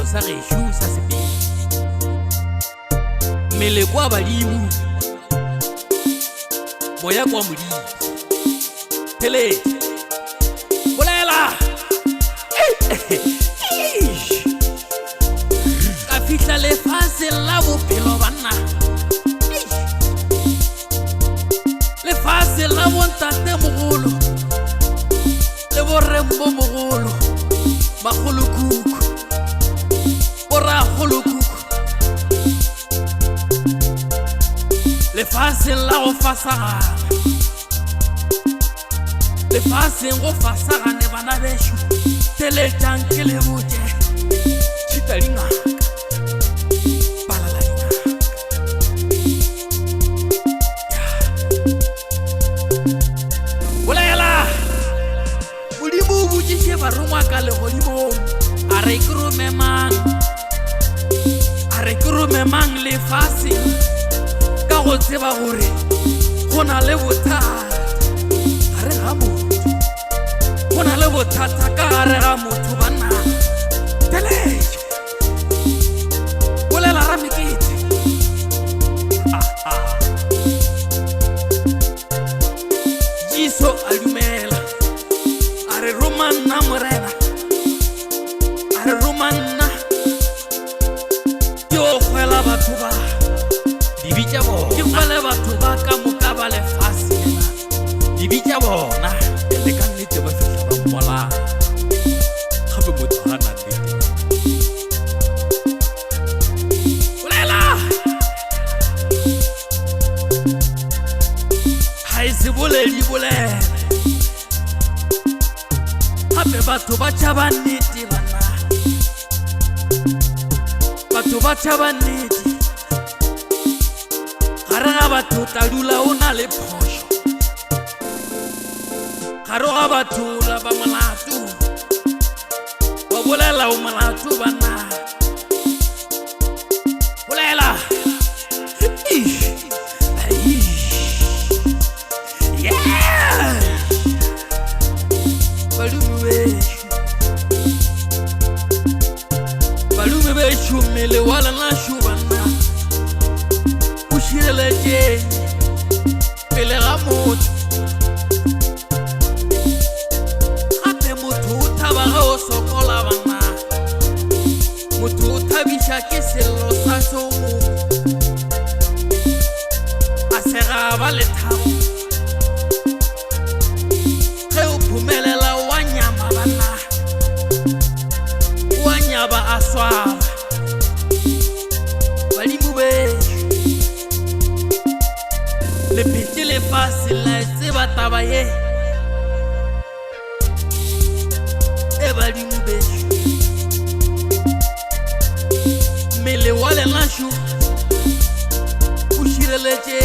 sa gešo sa sepedi mmele kwa badimo moya kwa modimo thelete bolela ka fihla lefatshe la bophelo banna lefatshe la bontate mogolo le borembo mogolo bagolokuku boragolokuku lefatshe la go fasagana lefatsheng go fasagane bana bešo teletšang ke le botse tšhita dingaka balala dingaka bolela modimo o botšiše barongwa ka legodimong a re ke romemang lefatsheng ka go tseba gore go na le bothata gare ga motho go na le bothata ka gare ga motho banna teletša bolela ramekete Jiso a dumela a re romanna morena a re romanna ke o kgwela batho ba dibitša bona ke kgwele batho ba ka moka ba lefatshe dibitša bona le ka nnete ba fihla ba mmola gape motho ga na nnete bolela ga e se boledi bolele gape batho ba tšhaba nnete bana batho ba tšhaba nnete gare ga batho tadula o na le phošo gare ga batho la ba molato wa bolela o molato bana bolela balume bešo mmele wa lena šo banna o šireletše pele ga motho gape motho o thaba ge o sokola banna motho o thabiša ke sello sa somo a sega ba lethabo ge o phumelela wa nyama banna wa nyaba a swaba badimo bešo lepete lefatshe la tseba taba ye e badimo bešo mmele wa lena šo o šireletše